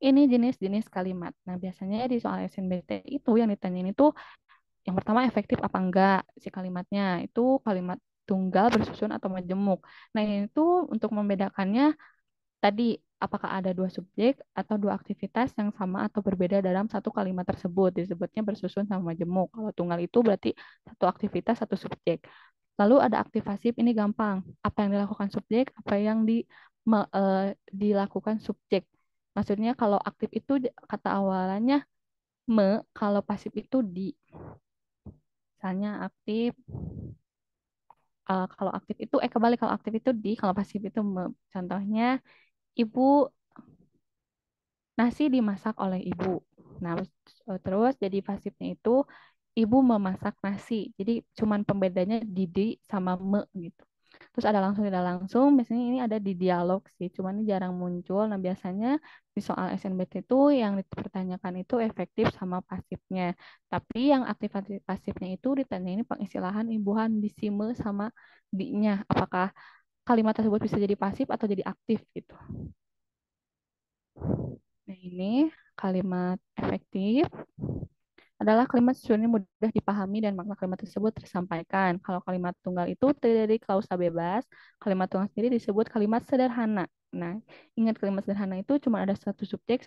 ini jenis-jenis kalimat. Nah, biasanya di soal SNBT itu yang ditanyain itu yang pertama efektif apa enggak si kalimatnya. Itu kalimat tunggal, bersusun atau majemuk. Nah, ini tuh untuk membedakannya tadi apakah ada dua subjek atau dua aktivitas yang sama atau berbeda dalam satu kalimat tersebut. Disebutnya bersusun sama majemuk. Kalau tunggal itu berarti satu aktivitas, satu subjek. Lalu ada aktif pasif ini gampang. Apa yang dilakukan subjek, apa yang dilakukan subjek. Maksudnya kalau aktif itu kata awalannya me, kalau pasif itu di. Misalnya aktif, kalau aktif itu, kebalik kalau aktif itu di, kalau pasif itu me. Contohnya, ibu nasi dimasak oleh ibu. Nah, terus jadi pasifnya itu ibu memasak nasi. Jadi cuman pembedanya di sama me gitu. Terus ada langsung tidak langsung, biasanya ini ada di dialog sih, cuman ini jarang muncul. Nah, biasanya di soal SNBT itu yang dipertanyakan itu efektif sama pasifnya. Tapi yang aktif pasifnya itu ditanya ini pengistilahan imbuhan di sime sama di-nya. Apakah kalimat tersebut bisa jadi pasif atau jadi aktif gitu. Nah, ini kalimat efektif adalah kalimat susunnya mudah dipahami dan makna kalimat tersebut tersampaikan. Kalau kalimat tunggal itu terdiri dari klausa bebas, kalimat tunggal sendiri disebut kalimat sederhana. Nah, ingat kalimat sederhana itu cuma ada satu subjek,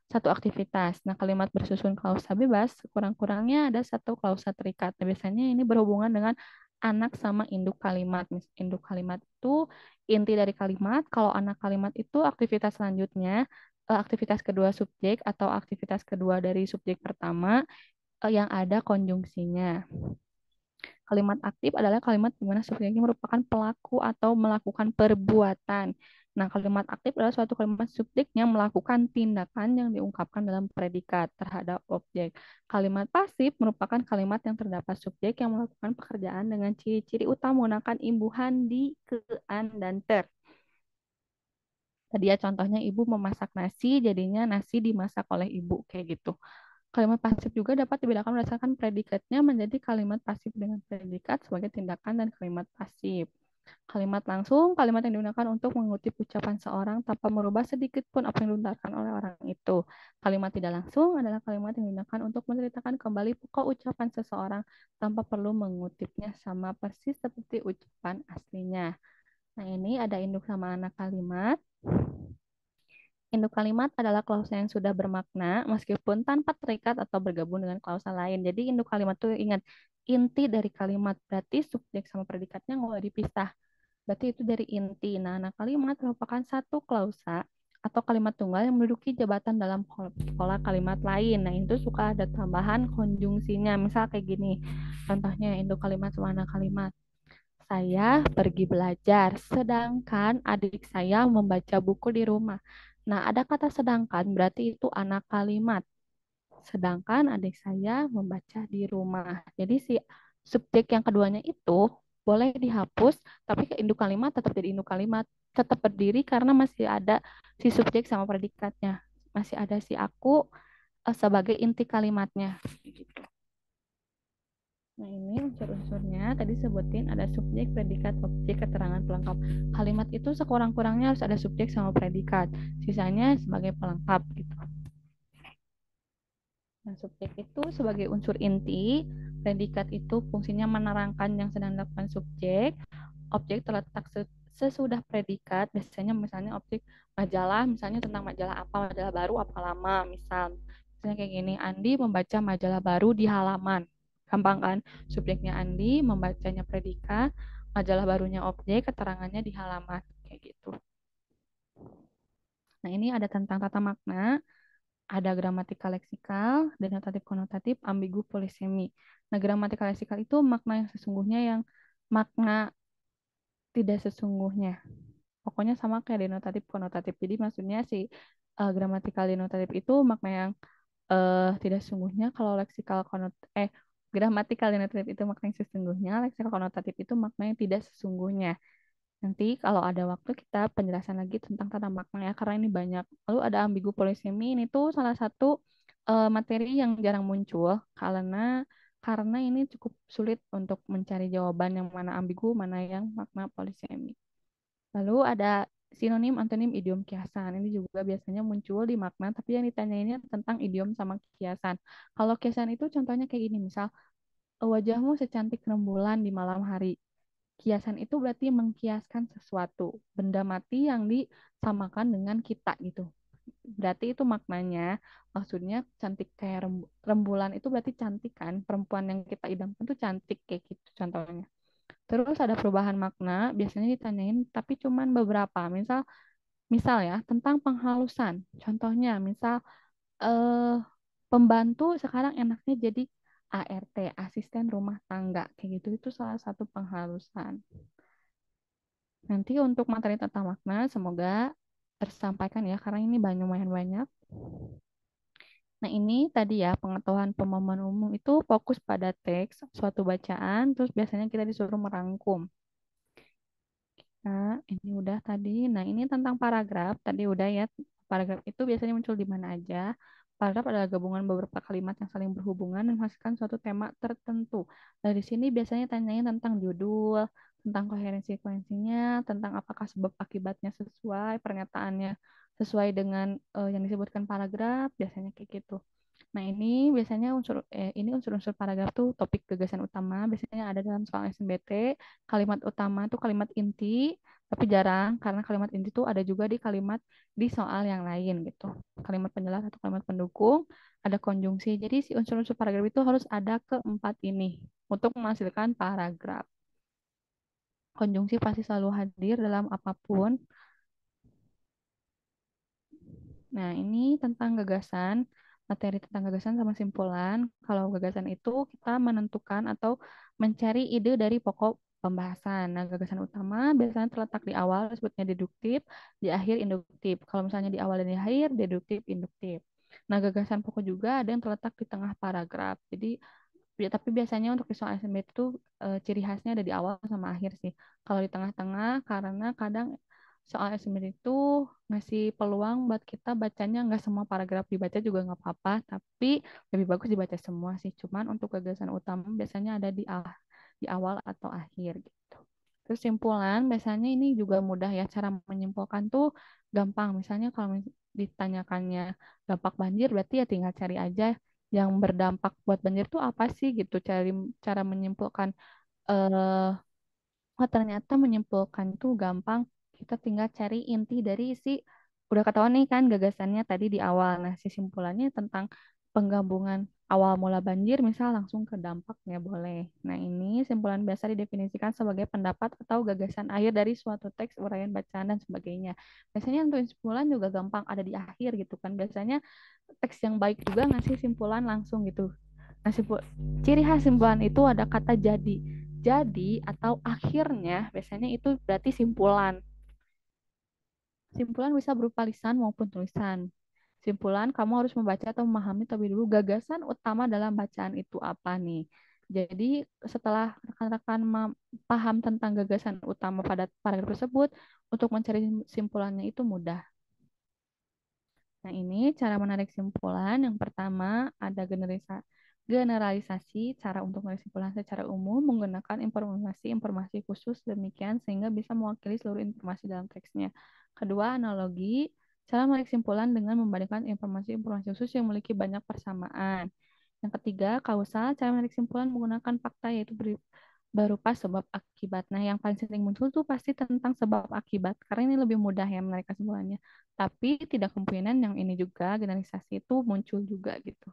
satu aktivitas. Nah, kalimat bersusun klausa bebas, kurang-kurangnya ada satu klausa terikat. Nah, biasanya ini berhubungan dengan anak sama induk kalimat. Induk kalimat itu inti dari kalimat, kalau anak kalimat itu aktivitas selanjutnya, aktivitas kedua subjek atau aktivitas kedua dari subjek pertama yang ada konjungsinya. Kalimat aktif adalah kalimat di mana subjeknya merupakan pelaku atau melakukan perbuatan. Nah, kalimat aktif adalah suatu kalimat subjek yang melakukan tindakan yang diungkapkan dalam predikat terhadap objek. Kalimat pasif merupakan kalimat yang terdapat subjek yang melakukan pekerjaan dengan ciri-ciri utama menggunakan imbuhan di, ke, an, dan ter. Tadi ya contohnya ibu memasak nasi, jadinya nasi dimasak oleh ibu kayak gitu. Kalimat pasif juga dapat dibedakan berdasarkan predikatnya menjadi kalimat pasif dengan predikat sebagai tindakan dan kalimat pasif. Kalimat langsung, kalimat yang digunakan untuk mengutip ucapan seorang tanpa merubah sedikit pun apa yang diucapkan oleh orang itu. Kalimat tidak langsung adalah kalimat yang digunakan untuk menceritakan kembali pokok ucapan seseorang tanpa perlu mengutipnya sama persis seperti ucapan aslinya. Nah, ini ada induk sama anak kalimat. Induk kalimat adalah klausa yang sudah bermakna meskipun tanpa terikat atau bergabung dengan klausa lain. Jadi induk kalimat itu ingat inti dari kalimat berarti subjek sama predikatnya nggak dipisah. Berarti itu dari inti. Nah, anak kalimat merupakan satu klausa atau kalimat tunggal yang menduduki jabatan dalam pola kalimat lain. Nah, itu suka ada tambahan konjungsinya. Misal kayak gini. Contohnya induk kalimat sama anak kalimat. Saya pergi belajar, sedangkan adik saya membaca buku di rumah. Nah, ada kata sedangkan, berarti itu anak kalimat. Sedangkan adik saya membaca di rumah. Jadi si subjek yang keduanya itu boleh dihapus, tapi ke induk kalimat tetap jadi induk kalimat. Tetap berdiri karena masih ada si subjek sama predikatnya. Masih ada si aku sebagai inti kalimatnya. Nah, ini unsur-unsurnya tadi sebutin ada subjek, predikat, objek, keterangan pelengkap. Kalimat itu sekurang-kurangnya harus ada subjek sama predikat. Sisanya sebagai pelengkap gitu. Nah, subjek itu sebagai unsur inti, predikat itu fungsinya menerangkan yang sedang dilakukan subjek, objek terletak sesudah predikat, biasanya misalnya objek majalah, misalnya tentang majalah apa, majalah baru apa lama, misal. Misalnya kayak gini, Andi membaca majalah baru di halaman. Gampang kan? Subjeknya Andi, membacanya predikat, majalah barunya objek, keterangannya di halaman. Kayak gitu. Nah, ini ada tentang tata makna, ada gramatikal leksikal, denotatif konotatif, ambigu polisemi. Nah, gramatikal leksikal itu makna yang sesungguhnya yang makna tidak sesungguhnya. Pokoknya sama kayak denotatif konotatif. Jadi maksudnya si gramatikal denotatif itu makna yang tidak sesungguhnya. Kalau leksikal gramatikal denotatif itu makna yang sesungguhnya, leksikal konotatif itu makna yang tidak sesungguhnya. Nanti kalau ada waktu kita penjelasan lagi tentang tata makna ya, karena ini banyak. Lalu ada ambigu polisemi, ini tuh salah satu materi yang jarang muncul karena ini cukup sulit untuk mencari jawaban yang mana ambigu, mana yang makna polisemi. Lalu ada sinonim, antonim, idiom, kiasan. Ini juga biasanya muncul di makna, tapi yang ditanyainnya tentang idiom sama kiasan. Kalau kiasan itu contohnya kayak gini, misal, wajahmu secantik rembulan di malam hari. Kiasan itu berarti mengkiaskan sesuatu, benda mati yang disamakan dengan kita gitu. Berarti itu maknanya, maksudnya cantik kayak rembulan itu berarti cantik kan, perempuan yang kita idamkan tuh cantik kayak gitu contohnya. Terus ada perubahan makna, biasanya ditanyain tapi cuman beberapa. Misal misal ya tentang penghalusan. Contohnya misal eh pembantu sekarang enaknya jadi ART, asisten rumah tangga. Kayak gitu itu salah satu penghalusan. Nanti untuk materi tata makna semoga tersampaikan ya karena ini lumayan banyak. Nah, ini tadi ya pengetahuan pemahaman umum itu fokus pada teks, suatu bacaan, terus biasanya kita disuruh merangkum. Nah, ini udah tadi. Nah, ini tentang paragraf. Tadi udah ya. Paragraf itu biasanya muncul di mana aja. Paragraf adalah gabungan beberapa kalimat yang saling berhubungan dan menghasilkan suatu tema tertentu. Dari sini biasanya tanyain tentang judul, tentang koherensi-koherensinya, tentang apakah sebab akibatnya sesuai, pernyataannya sesuai dengan yang disebutkan paragraf, biasanya kayak gitu. Nah, ini biasanya unsur-unsur paragraf tuh topik gagasan utama biasanya ada dalam soal SNBT. Kalimat utama tuh kalimat inti, tapi jarang karena kalimat inti tuh ada juga di kalimat di soal yang lain gitu. Kalimat penjelas atau kalimat pendukung, ada konjungsi. Jadi si unsur-unsur paragraf itu harus ada keempat ini untuk menghasilkan paragraf. Konjungsi pasti selalu hadir dalam apapun. Nah, ini tentang gagasan, materi tentang gagasan sama simpulan. Kalau gagasan itu kita menentukan atau mencari ide dari pokok pembahasan. Nah, gagasan utama biasanya terletak di awal, disebutnya deduktif, di akhir induktif. Kalau misalnya di awal dan di akhir, deduktif, induktif. Nah, gagasan pokok juga ada yang terletak di tengah paragraf. Jadi, tapi biasanya untuk di soal SMB itu ciri khasnya ada di awal sama akhir sih. Kalau di tengah-tengah, karena kadang soal SMB itu ngasih peluang buat kita bacanya nggak semua paragraf dibaca juga nggak apa-apa, tapi lebih bagus dibaca semua sih. Cuman untuk gagasan utama biasanya ada di awal atau akhir gitu. Terus simpulan biasanya ini juga mudah ya, cara menyimpulkan tuh gampang. Misalnya kalau ditanyakannya dampak banjir berarti ya tinggal cari aja yang berdampak buat banjir tuh apa sih gitu. Cari cara menyimpulkan eh oh, ternyata menyimpulkan tuh gampang. Kita tinggal cari inti dari si udah ketahuan nih kan gagasannya tadi di awal. Nah, si simpulannya tentang penggabungan awal mula banjir, misal langsung ke dampaknya boleh. Nah, ini simpulan biasa didefinisikan sebagai pendapat atau gagasan akhir dari suatu teks, uraian bacaan dan sebagainya. Biasanya untuk simpulan juga gampang ada di akhir gitu kan. Biasanya teks yang baik juga ngasih simpulan langsung gitu. Nah, ciri khas simpulan itu ada kata jadi. Jadi atau akhirnya biasanya itu berarti simpulan. Simpulan bisa berupa lisan maupun tulisan. Simpulan, kamu harus membaca atau memahami terlebih dulu gagasan utama dalam bacaan itu apa nih. Jadi setelah rekan-rekan paham tentang gagasan utama pada paragraf tersebut, untuk mencari simpulannya itu mudah. Nah, ini cara menarik simpulan. Yang pertama, ada generalisasi, cara untuk menarik simpulan secara umum menggunakan informasi-informasi khusus demikian sehingga bisa mewakili seluruh informasi dalam teksnya. Kedua, analogi, cara menarik simpulan dengan membandingkan informasi-informasi khusus yang memiliki banyak persamaan. Yang ketiga, kausal, cara menarik simpulan menggunakan fakta yaitu berupa sebab akibat. Nah, yang paling sering muncul tuh pasti tentang sebab akibat, karena ini lebih mudah ya menarik kesimpulannya. Tapi tidak kemungkinan yang ini juga generalisasi itu muncul juga gitu.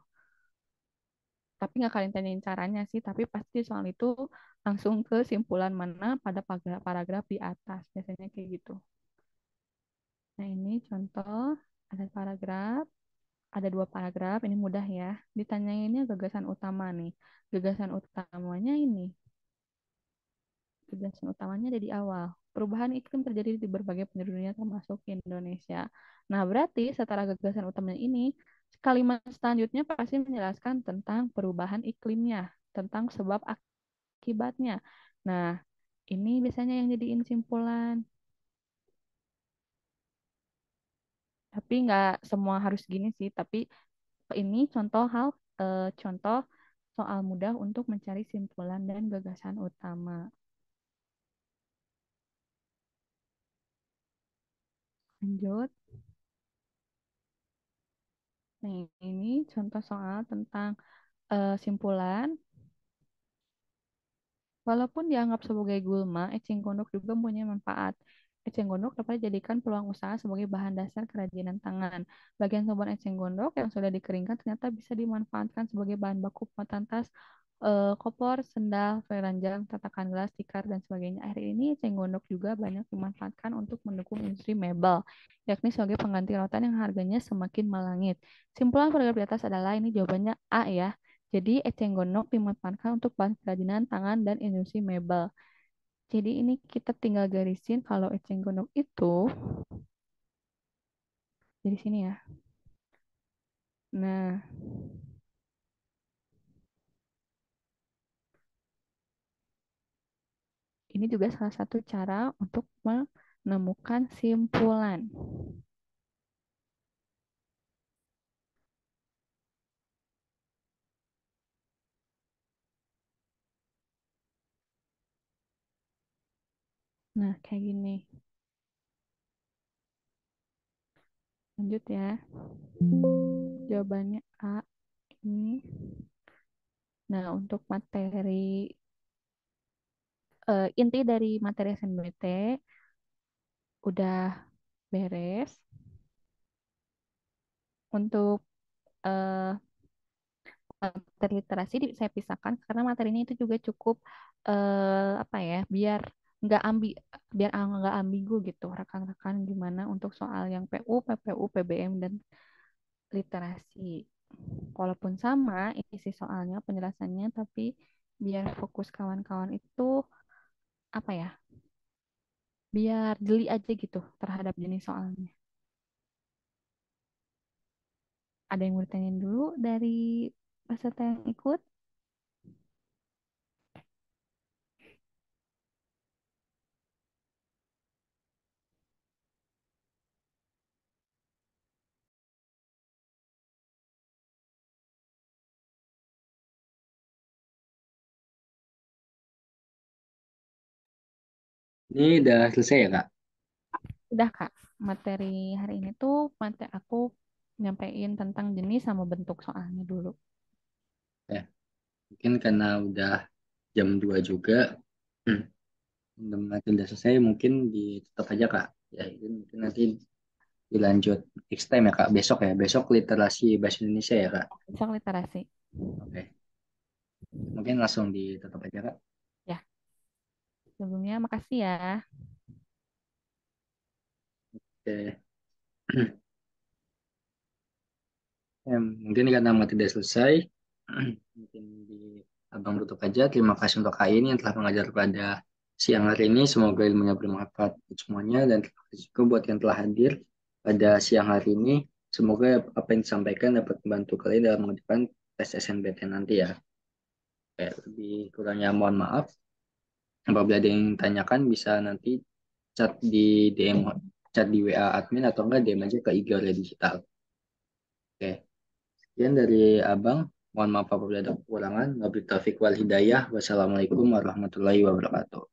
Tapi nggak kalian tanyain caranya sih, tapi pasti soal itu langsung ke simpulan mana pada paragraf di atas. Biasanya kayak gitu. Nah, ini contoh ada paragraf, ada dua paragraf, ini mudah ya. Ditanyainnya gagasan utama nih. Gagasan utamanya ini Gagasan utamanya ada di awal. Perubahan iklim terjadi di berbagai penjuru dunia termasuk Indonesia. Nah, berarti setelah gagasan utamanya ini, kalimat selanjutnya pasti menjelaskan tentang perubahan iklimnya, tentang sebab akibatnya. Nah, ini biasanya yang jadiin simpulan. Tapi nggak semua harus gini sih, tapi ini contoh soal mudah untuk mencari simpulan dan gagasan utama. Lanjut. Nah, ini contoh soal tentang simpulan. Walaupun dianggap sebagai gulma, eceng gondok juga mempunyai manfaat. Eceng gondok dapat dijadikan peluang usaha sebagai bahan dasar kerajinan tangan. Bagian tubuh eceng gondok yang sudah dikeringkan ternyata bisa dimanfaatkan sebagai bahan baku pembuatan tas, kopor, sendal, keranjang, tatakan gelas, tikar, dan sebagainya. Akhir ini eceng gondok juga banyak dimanfaatkan untuk mendukung industri mebel, yakni sebagai pengganti rotan yang harganya semakin melangit. Simpulan paragraf di atas adalah ini jawabannya A ya. Jadi eceng gondok dimanfaatkan untuk bahan kerajinan tangan dan industri mebel. Jadi ini kita tinggal garisin kalau eceng gondok itu dari sini ya. Nah, ini juga salah satu cara untuk menemukan simpulan. Nah, kayak gini. Lanjut ya. Jawabannya A ini. Nah, untuk inti dari materi SNBT udah beres. Untuk eh, materi literasi saya pisahkan karena materinya itu juga cukup apa ya nggak ambi nggak ambigu gitu rekan-rekan gimana untuk soal yang PU, PPU, PBM dan literasi. Walaupun sama isi soalnya penjelasannya tapi biar fokus kawan-kawan itu apa ya biar jeli aja gitu terhadap jenis soalnya. Ada yang mau ditanyain dulu dari peserta yang ikut? Ini udah selesai ya, Kak? Udah Kak, materi hari ini tuh materi aku nyampein tentang jenis sama bentuk soalnya dulu. Ya, mungkin karena udah jam 2 juga. Udah nanti udah selesai, mungkin ditutup aja, Kak. Ya, itu mungkin nanti dilanjut next time ya, Kak. Besok ya, besok literasi bahasa Indonesia ya, Kak. Besok literasi. Oke, mungkin langsung ditutup aja, Kak. Ya, sebelumnya makasih ya. Oke. Ya, mungkin karena materi tidak selesai, mungkin di Abang tutup aja. Terima kasih untuk Kak ini yang telah mengajar pada siang hari ini. Semoga ilmunya bermanfaat untuk semuanya dan terima kasih juga buat yang telah hadir pada siang hari ini. Semoga apa yang disampaikan dapat membantu kalian dalam mengerjakan tes SNBT nanti ya. Lebih kurangnya mohon maaf. Apabila ada yang tanyakan bisa nanti chat di DM, chat di WA admin atau enggak DM aja ke IG Oleh Digital. Oke. Sekian dari Abang. Mohon maaf apabila ada kekurangan. Wabillahi taufiq wal hidayah. Wassalamualaikum warahmatullahi wabarakatuh.